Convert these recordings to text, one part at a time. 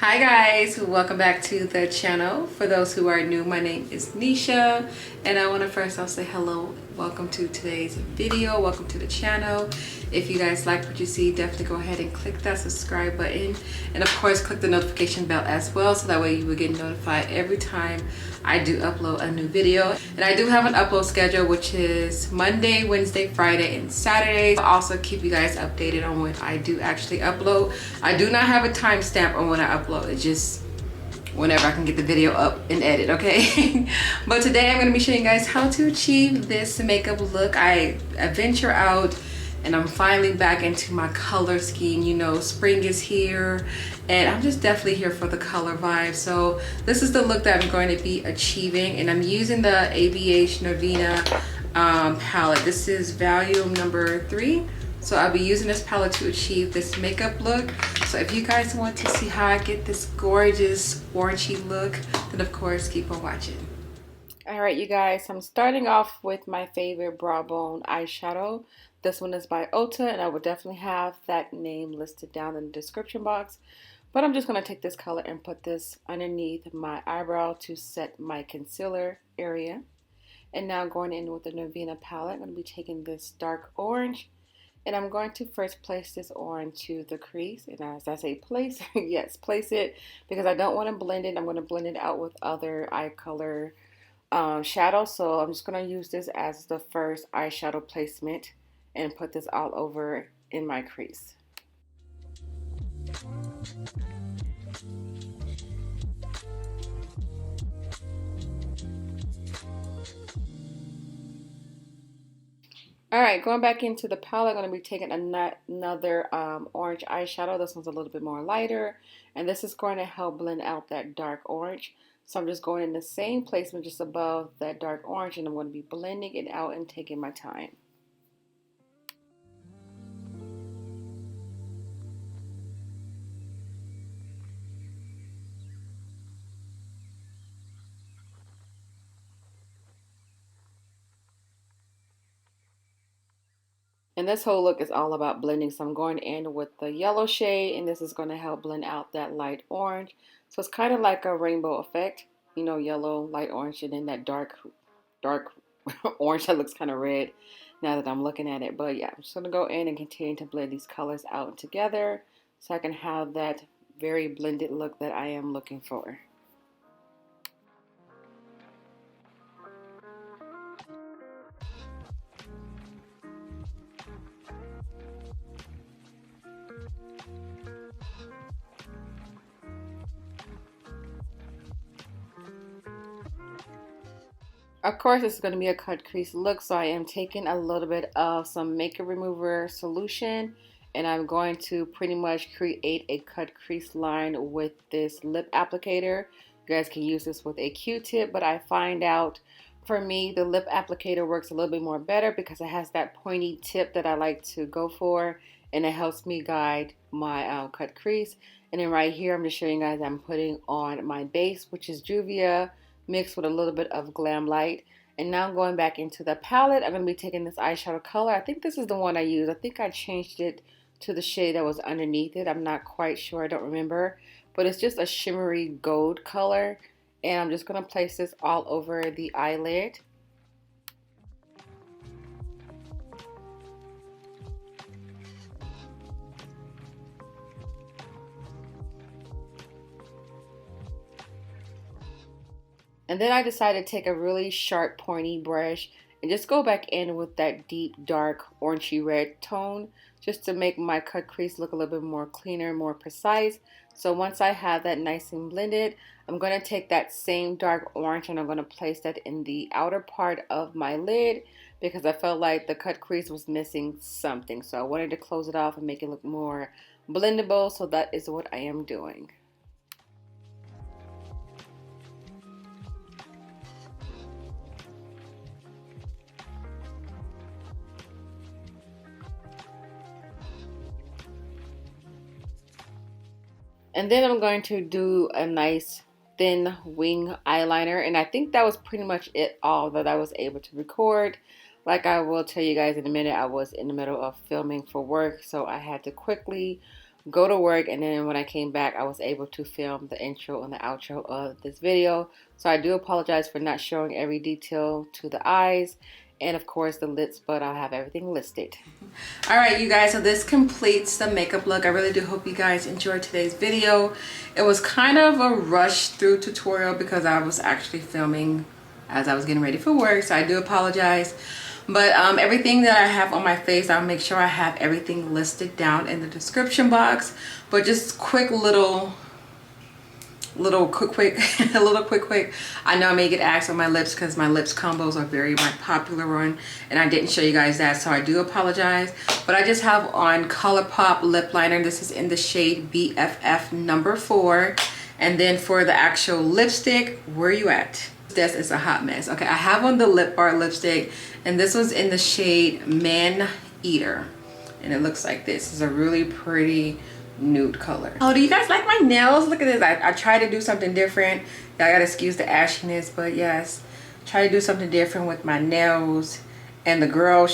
Hi guys, welcome back to the channel. For those who are new, my name is Nisha, and I want to first I'll say hello. Welcome to today's video. Welcome to the channel. If you guys like what you see, definitely go ahead and click that subscribe button, and of course click the notification bell as well, so that way you will get notified every time I do upload a new video. And I do have an upload schedule, which is Monday, Wednesday, Friday, and Saturday. I'll also keep you guys updated on when I do actually upload. I do not have a timestamp on when I upload. It's just whenever I can get the video up and edit, okay? But today I'm gonna be showing you guys how to achieve this makeup look. I venture out and I'm finally back into my color scheme. You know, spring is here and I'm just definitely here for the color vibe. So this is the look that I'm going to be achieving, and I'm using the ABH NORVINA palette. This is volume number 3. So I'll be using this palette to achieve this makeup look. So if you guys want to see how I get this gorgeous orangey look, then of course keep on watching. Alright you guys, I'm starting off with my favorite Brow Bone eyeshadow. This one is by ULTA, and I will definitely have that name listed down in the description box. But I'm just going to take this color and put this underneath my eyebrow to set my concealer area. And now going in with the NORVINA palette, I'm going to be taking this dark orange. And I'm going to first place this on to the crease. And as I say place, yes, place it, because I don't want to blend it. I'm going to blend it out with other eye color shadow. So I'm just going to use this as the first eyeshadow placement and put this all over in my crease. Alright, going back into the palette, I'm going to be taking another orange eyeshadow. This one's a little bit more lighter, and this is going to help blend out that dark orange. So I'm just going in the same placement just above that dark orange, and I'm going to be blending it out and taking my time. And this whole look is all about blending. So I'm going in with the yellow shade, and this is going to help blend out that light orange. So it's kind of like a rainbow effect, you know, yellow, light orange, and then that dark orange that looks kind of red now that I'm looking at it. But yeah, I'm just going to go in and continue to blend these colors out together so I can have that very blended look that I am looking for. Of course, it's going to be a cut crease look, so I am taking a little bit of some makeup remover solution, and I'm going to pretty much create a cut crease line with this lip applicator. You guys can use this with a Q-tip, but I find out for me the lip applicator works a little bit more better because it has that pointy tip that I like to go for, and it helps me guide my cut crease. And then right here, I'm just showing you guys I'm putting on my base, which is Juvia, mixed with a little bit of Glam Light. And now I'm going back into the palette. I'm going to be taking this eyeshadow color. I think this is the one I used. I think I changed it to the shade that was underneath it. I'm not quite sure. I don't remember. But it's just a shimmery gold color. And I'm just going to place this all over the eyelid. And then I decided to take a really sharp pointy brush and just go back in with that deep dark orangey red tone just to make my cut crease look a little bit more cleaner, more precise. So once I have that nice and blended, I'm going to take that same dark orange and I'm going to place that in the outer part of my lid because I felt like the cut crease was missing something. So I wanted to close it off and make it look more blendable, so that is what I am doing. And then I'm going to do a nice thin wing eyeliner, and I think that was pretty much it all that I was able to record. Like I will tell you guys in a minute, I was in the middle of filming for work, so I had to quickly go to work, and then when I came back, I was able to film the intro and the outro of this video. So I do apologize for not showing every detail to the eyes and of course the lips, but I'll have everything listed. All right, you guys, so this completes the makeup look. I really do hope you guys enjoyed today's video. It was kind of a rush through tutorial because I was actually filming as I was getting ready for work, so I do apologize. But everything that I have on my face, I'll make sure I have everything listed down in the description box. But just quick quick I know I may get asked on my lips because my lips combos are very popular one, and I didn't show you guys that, so I do apologize. But I just have on ColourPop lip liner. This is in the shade BFF number 4. And then for the actual lipstick, where are you at? This is a hot mess. Okay, I have on the Lip Bar lipstick, and this was in the shade Man Eater, and it looks like this. It's a really pretty nude color. Oh, do you guys like my nails? Look at this. I try to do something different. I gotta excuse the ashiness, but yes, try to do something different with my nails. And the girl,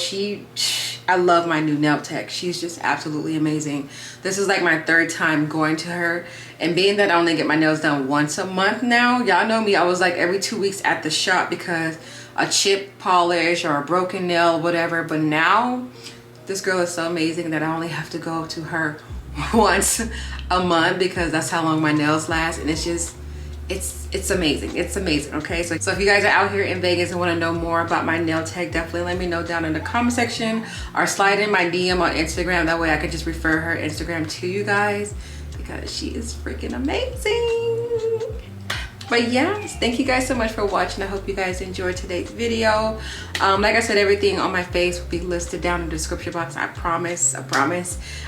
I love my new nail tech. She's just absolutely amazing. This is like my 3rd time going to her, and being that I only get my nails done once a month now, y'all know me, I was like every 2 weeks at the shop because a chip polish or a broken nail, whatever. But now this girl is so amazing that I only have to go to her once a month because that's how long my nails last. And it's just, it's amazing. It's amazing. Okay, so if you guys are out here in Vegas and want to know more about my nail tech, definitely let me know down in the comment section or slide in my DM on Instagram. That way I could just refer her Instagram to you guys because she is freaking amazing. But yes, thank you guys so much for watching. I hope you guys enjoyed today's video. Like I said, everything on my face will be listed down in the description box. I promise.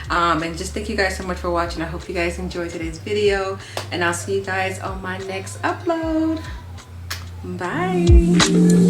And just thank you guys so much for watching. I hope you guys enjoyed today's video, and I'll see you guys on my next upload. Bye.